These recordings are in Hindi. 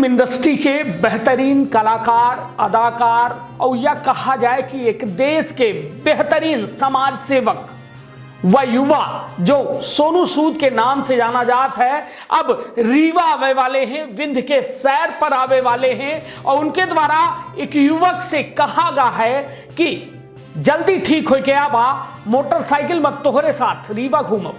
फिल्म इंडस्ट्री के बेहतरीन कलाकार, अदाकार और यह कहा जाए कि एक देश के बेहतरीन समाज सेवक व युवा जो सोनू सूद के नाम से जाना जाता है, अब रीवा आवे वाले हैं, विंध्य के सैर पर आवे वाले हैं और उनके द्वारा एक युवक से कहा गया है कि जल्दी ठीक हो के आबा, मोटरसाइकिल मत तोहरे साथ रीवा घूमो।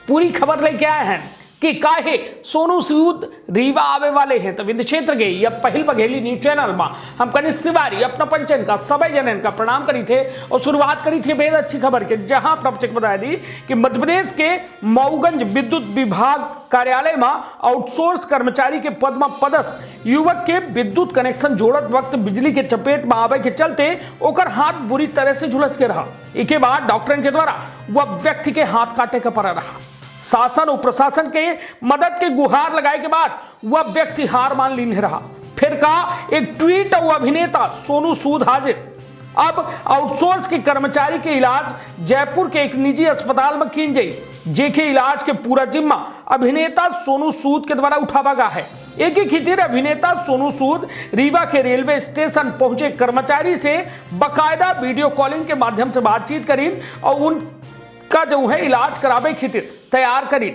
पूरी खबर लेके आए हैं कि काहे सोनू सूद रीवा आवे वाले हैं। तो विंध्य क्षेत्र के या पहल बघेली न्यूज चैनल में हम कनिष्ठ तिवारी अपना पंचन का सभी जनन का प्रणाम करी थे और शुरुआत करी थी बेहद अच्छी खबर के, जहां प्रवचक बताया दी कि मध्य प्रदेश के मऊगंज विद्युत विभाग कार्यालय में आउटसोर्स कर्मचारी के पद में पदस्थ युवक के विद्युत कनेक्शन जोड़त वक्त बिजली के चपेट में आवे के चलते ओकर हाथ बुरी तरह से झुलस के रहा। इसके बाद डॉक्टरन के द्वारा वह व्यक्ति के हाथ काटे का पड़ा रहा। शासन और प्रशासन के मदद के गुहार लगाए के बाद वह व्यक्ति हार मान ली नहीं रहा। फिर कहा एक ट्वीट और अभिनेता सोनू सूद हाजिर। अब आउटसोर्स के कर्मचारी के इलाज जयपुर के एक निजी अस्पताल में की जाई, जेके इलाज के पूरा जिम्मा अभिनेता सोनू सूद के द्वारा उठावा गया है। एक ही खितिर अभिनेता सोनू सूद रीवा के रेलवे स्टेशन पहुंचे कर्मचारी से बकायदा वीडियो कॉलिंग के माध्यम से बातचीत करी और उनका जो है इलाज करावे खितिर तैयार करी।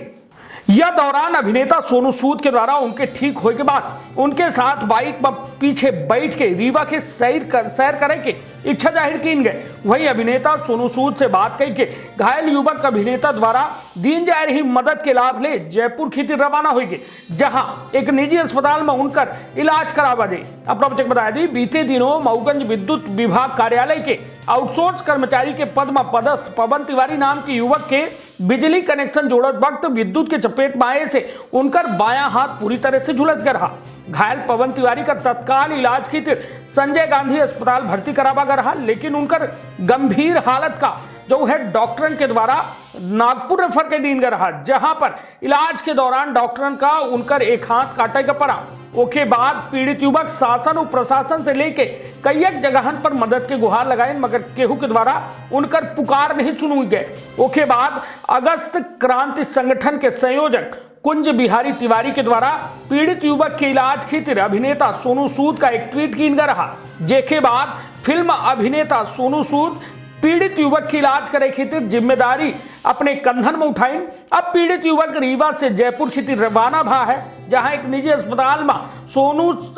यह दौरान अभिनेता सोनू सूद के द्वारा उनके ठीक होने के बाद उनके साथ बाइक पर पीछे बैठ के रीवा के सैर करे के इच्छा जाहिर की गए। वही अभिनेता सोनू सूद से बात करके घायल युवक अभिनेता द्वारा दीन जा रही मदद के लाभ ले जयपुर खितिर रवाना हुई, जहां एक निजी अस्पताल में उनकर इलाज करावा जाए। अपना बच्चे बताया दी बीते दिनों मऊगंज विद्युत विभाग कार्यालय के आउटसोर्स कर्मचारी के पद में पदस्थ पवन तिवारी नाम के युवक के बिजली कनेक्शन जोड़त वक्त विद्युत के चपेट में आए से उनकर बायां हाथ पूरी तरह से झुलस गया रहा। घायल पवन तिवारी का तत्काल इलाज की संजय गांधी अस्पताल भर्ती करावा गया रहा, लेकिन उनकर गंभीर हालत का जो है डॉक्टरन के द्वारा नागपुर रेफर के दिन गया रहा, जहां पर इलाज के दौरान डॉक्टरन का उनकर एक हाथ काटे का पड़ा। ओके बाद पीड़ित युवक शासन और प्रशासन से लेके कई जगहन पर मदद के गुहार लगाए, मगर केहू के द्वारा उनकर पुकार नहीं सुनी गए। ओके बाद अगस्त क्रांति संगठन के संयोजक कुंज बिहारी तिवारी के द्वारा पीड़ित युवक के इलाज खातिर अभिनेता सोनू सूद का एक ट्वीट किया रहा, जेके बाद फिल्म अभिनेता सोनू सूद पीड़ित युवक की इलाज करे खातिर जिम्मेदारी अपने कंधन में उठाई। अब पीड़ित युवक रीवा से जयपुर खातिर रवाना भा है, जहां एक निजी अस्पताल में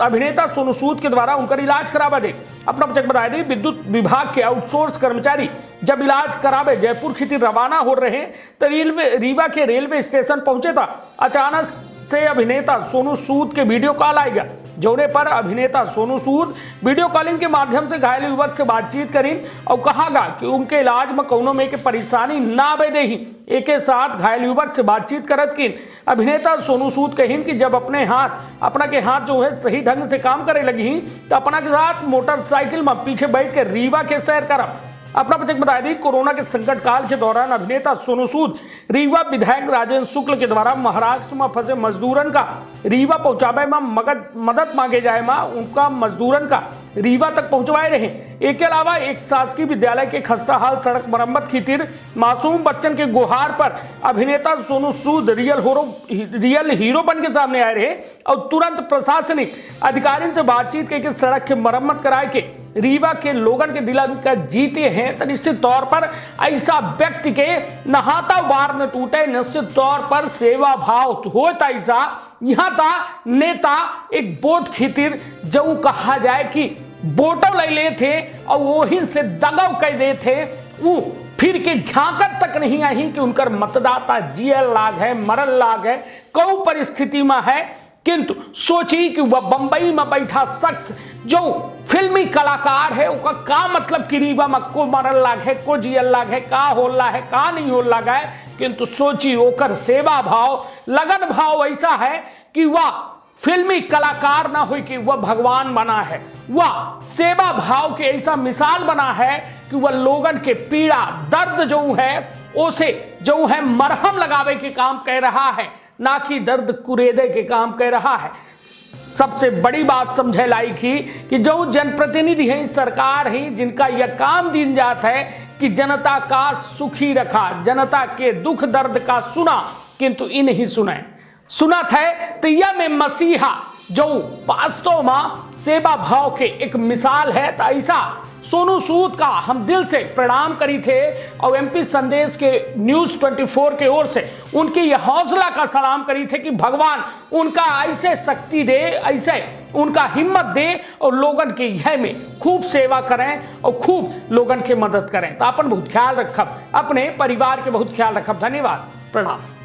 अभिनेता सोनू सूद के द्वारा उनका इलाज करावा दे। अपना बच्चे बताया दी विद्युत विभाग के आउटसोर्स कर्मचारी जब इलाज करावे जयपुर खातिर रवाना हो रहे तो रीवा के रेलवे स्टेशन पहुंचे था अचानक से अभिनेता सोनू सूद के वीडियो कॉल आएगा, जोने पर अभिनेता सोनू सूद वीडियो कॉलिंग के माध्यम से घायल युवक से बातचीत करी और कहागा कि उनके इलाज में कौनो में के परेशानी ना आवे दे। एक साथ घायल युवक से बातचीत करत की अभिनेता सोनू सूद कहिन कि जब अपना के हाथ जो है सही ढंग से काम करे लगी तो अपना के साथ मोटरसाइकिल में पीछे बैठ के रीवा के सैर करब। अपना बच्चे बताया दी कोरोना के संकट काल के दौरान अभिनेता सोनू सूद रीवा विधायक राजेंद्र शुक्ल के द्वारा महाराष्ट्र में फंसे मजदूरन का रीवा पहुंचावे में मदद मांगे जाए उनका मजदूरन का रीवा तक पहुंचवाए रहे। एक के अलावा एक शासकीय विद्यालय के खस्ताहाल सड़क मरम्मत खातिर मासूम बच्चन के गुहार पर अभिनेता सोनू सूद रियल हीरो बन के सामने आए रहे और तुरंत प्रशासनिक अधिकारियों से बातचीत करके सड़क की मरम्मत कराए के रीवा के लोगन के दिल का जीते हैं। तो निश्चित तौर पर ऐसा व्यक्ति के नहाता वार न टूटे, निश्चित तौर पर सेवा भाव होता ऐसा। यहाँ था नेता एक बोट खितिर जो कहा जाए कि बोटो ले ले थे और वही से दगाव कर दे थे, वो फिर के झांकत तक नहीं आई कि उनकर मतदाता जियल लाग है, मरल लाग है, कौ परिस्थिति में है। किंतु सोची कि वह बंबई में बैठा शख्स जो फिल्मी कलाकार है उसका का मतलब कि रीवा में को मरल लाग है, को जियल लाग है, का होला है, का नहीं हो लगा है। किंतु सोची ओकर सेवा भाव लगन भाव ऐसा है कि वह फिल्मी कलाकार ना हो कि वह भगवान बना है, वह सेवा भाव के ऐसा मिसाल बना है कि वह लोगन के पीड़ा दर्द जो है उसे जो है मरहम लगावे के काम कर रहा है, ना कि दर्द कुरेदे के काम कर रहा है। सबसे बड़ी बात समझे लाई थी कि जो जनप्रतिनिधि है सरकार ही जिनका यह काम दिन जाता है कि जनता का सुखी रखा, जनता के दुख दर्द का सुना, किंतु इन ही सुना था तैया में मसीहा जो वास्तव में सेवा भाव के एक मिसाल है। तो ऐसा सोनू सूद का हम दिल से प्रणाम करी थे और एमपी संदेश के न्यूज 24 के ओर से उनकी यह हौसला का सलाम करी थे कि भगवान उनका ऐसे शक्ति दे, ऐसे उनका हिम्मत दे और लोगन के यह में खूब सेवा करें और खूब लोगन के मदद करें। तो अपन बहुत ख्याल रखब, अपने परिवार के बहुत ख्याल रखब। धन्यवाद, प्रणाम।